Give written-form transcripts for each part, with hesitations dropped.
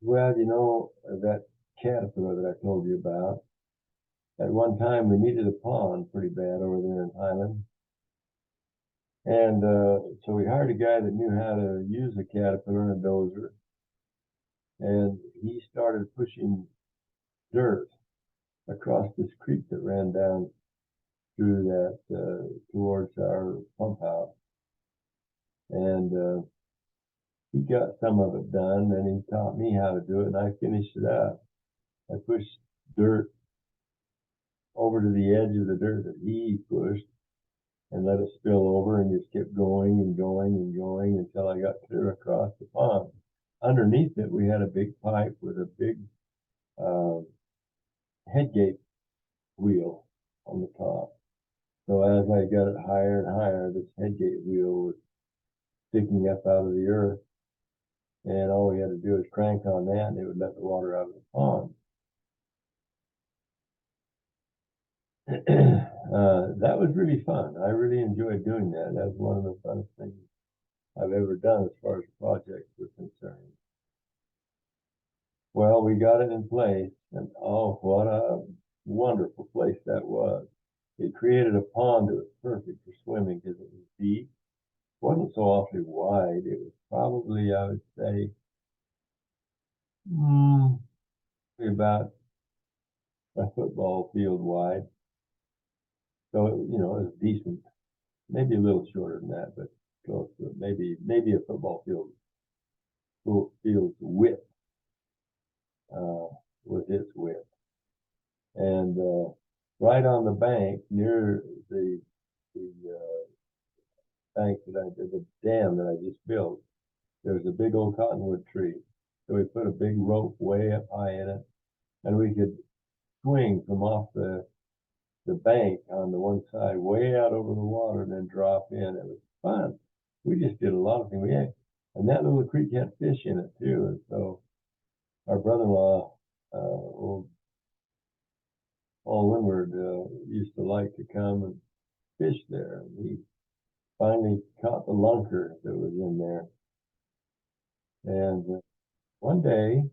Well, that caterpillar that I told you about, at one time we needed a pond pretty bad over there in Highland. And so we hired a guy that knew how to use a caterpillar and a dozer. And he started pushing dirt across this creek that ran down through that towards our pump house. And he got some of it done, and he taught me how to do it, and I finished it up. I pushed dirt over to the edge of the dirt that he pushed and let it spill over, and just kept going and going and going until I got clear across the pond. Underneath it, we had a big pipe with a big uh, headgate wheel on the top. So as I got it higher and higher, this headgate wheel was sticking up out of the earth, and all we had to do was crank on that, and it would let the water out of the pond. That was really fun. I really enjoyed doing that. That was one of the funnest things I've ever done as far as projects were concerned. Well, we got it in place, and oh, what a wonderful place that was. It created a pond that was perfect for swimming because it was deep. It wasn't so awfully wide. It was probably, I would say, about a football field wide. So, it was decent. Maybe a little shorter than that, but close to it. Maybe a football field's width was its width. And right on the bank near the bank the dam that I just built, there was a big old cottonwood tree. So we put a big rope way up high in it, and we could swing from off the bank on the one side way out over the water and then drop in. It was fun. We just did a lot of things. And that little creek had fish in it too. And so our brother-in-law, old Paul Windward, used to like to come and fish there. And he finally caught the lunker that was in there. And one day,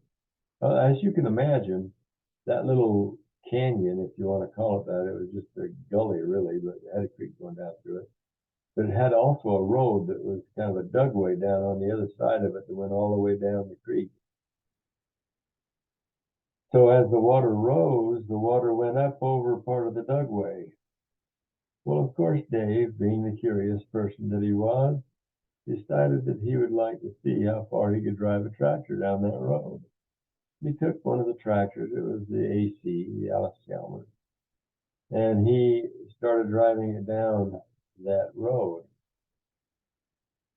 as you can imagine, that little canyon, if you want to call it that, it was just a gully really, but it had a creek going down through it. But it had also a road that was kind of a dugway down on the other side of it that went all the way down the creek. So as the water rose, the water went up over part of the dugway. Well, of course, Dave, being the curious person that he was, decided that he would like to see how far he could drive a tractor down that road. He took one of the tractors, it was the AC, the Alice Chalmers, and he started driving it down that road.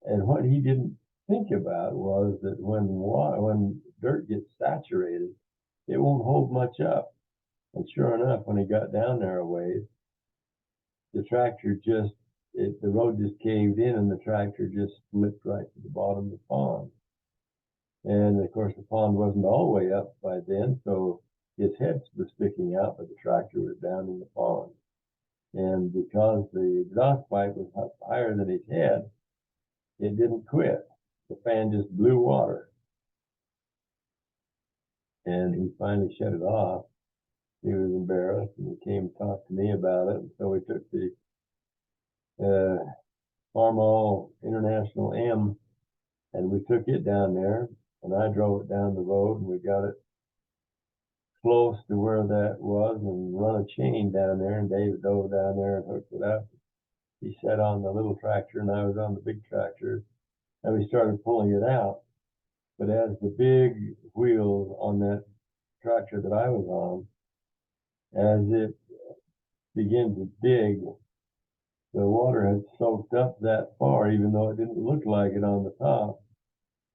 And what he didn't think about was that when dirt gets saturated, it won't hold much up. And sure enough, when he got down there a ways, the road just caved in and the tractor just slipped right to the bottom of the pond. And of course, the pond wasn't all the way up by then, so his head was sticking out, but the tractor was down in the pond. And because the exhaust pipe was up higher than his head, it didn't quit. The fan just blew water. And he finally shut it off. He was embarrassed, and he came to talk to me about it. And so we took the Farmall International M, and we took it down there, and I drove it down the road, and we got it close to where that was and run a chain down there, and David dove down there and hooked it up. He sat on the little tractor, and I was on the big tractor, and we started pulling it out. But as the big wheels on that tractor that I was on, as it began to dig, the water had soaked up that far, even though it didn't look like it on the top.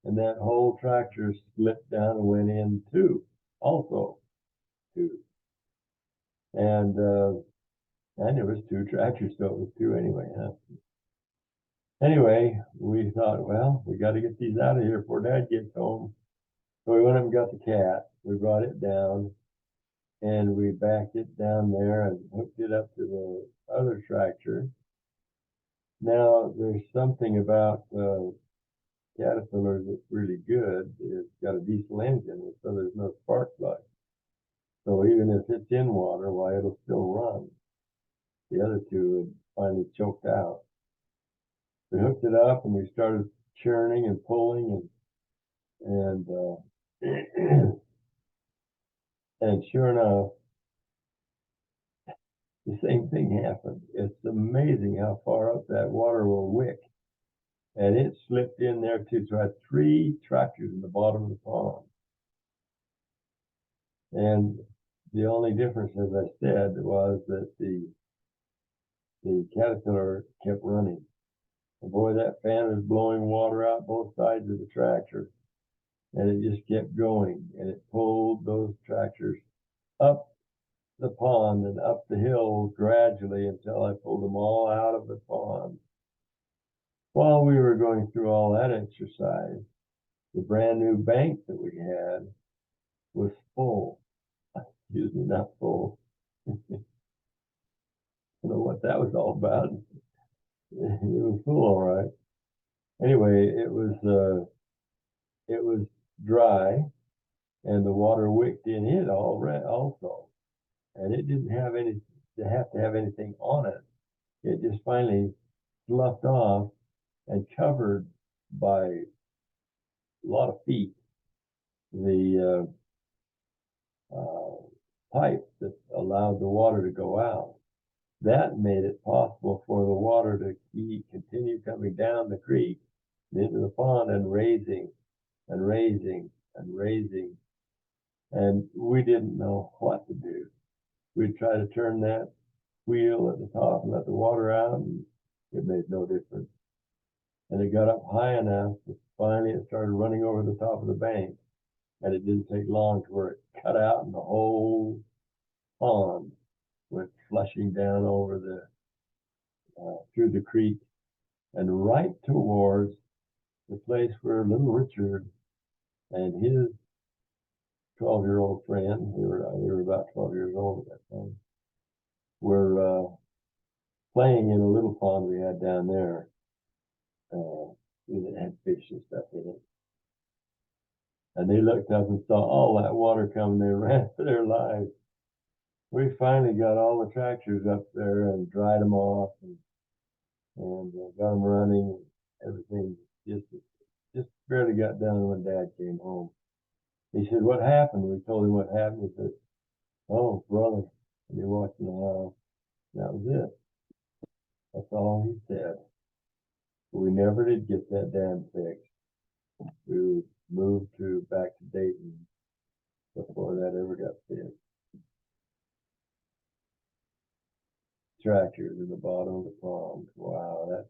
And that whole tractor slipped down and went in too, also too. And it was two tractors, so it was two anyway. Huh? Anyway, we thought, well, we got to get these out of here before Dad gets home. So we went up and got the cat. We brought it down, and we backed it down there and hooked it up to the other tractor. Now, there's something about Caterpillar that's really good is got a diesel engine, so there's no spark plug. So even if it's in water, why it'll still run. The other two had finally choked out. We hooked it up and we started churning and pulling and and sure enough, the same thing happened. It's amazing how far up that water will wick. And it slipped in there too. So I had 3 tractors in the bottom of the pond. And the only difference, as I said, was that the Caterpillar kept running. And boy, that fan was blowing water out both sides of the tractor. And it just kept going. And it pulled those tractors up the pond and up the hill gradually until I pulled them all out of the pond. While we were going through all that exercise, the brand new bank that we had was full. Excuse me, not full. I don't know what that was all about. It was full, all right. Anyway, it was dry, and the water wicked in it already also, and it didn't have any to have anything on it. It just finally sloughed off and covered by a lot of feet the pipe that allowed the water to go out. That made it possible for the water to continue coming down the creek into the pond and raising and raising and raising. And we didn't know what to do. We'd try to turn that wheel at the top and let the water out, and it made no difference. And it got up high enough that finally it started running over the top of the bank. And it didn't take long to where it cut out and the whole pond went flushing down over through the creek and right towards the place where little Richard and his 12-year-old friend, they were about 12 years old at that time, were playing in a little pond we had down there. That had fish and stuff in it. And they looked up and saw all that water coming. They ran for their lives. We finally got all the tractors up there and dried them off and got them running. Everything just barely got done when Dad came home. He said, "What happened?" We told him what happened. He said, "Oh, brother." And he walked in the house. That was it. That's all he said. But we never did get that dam fixed. We moved back to Dayton before that ever got fixed. Tractors in the bottom of the pond. Wow, that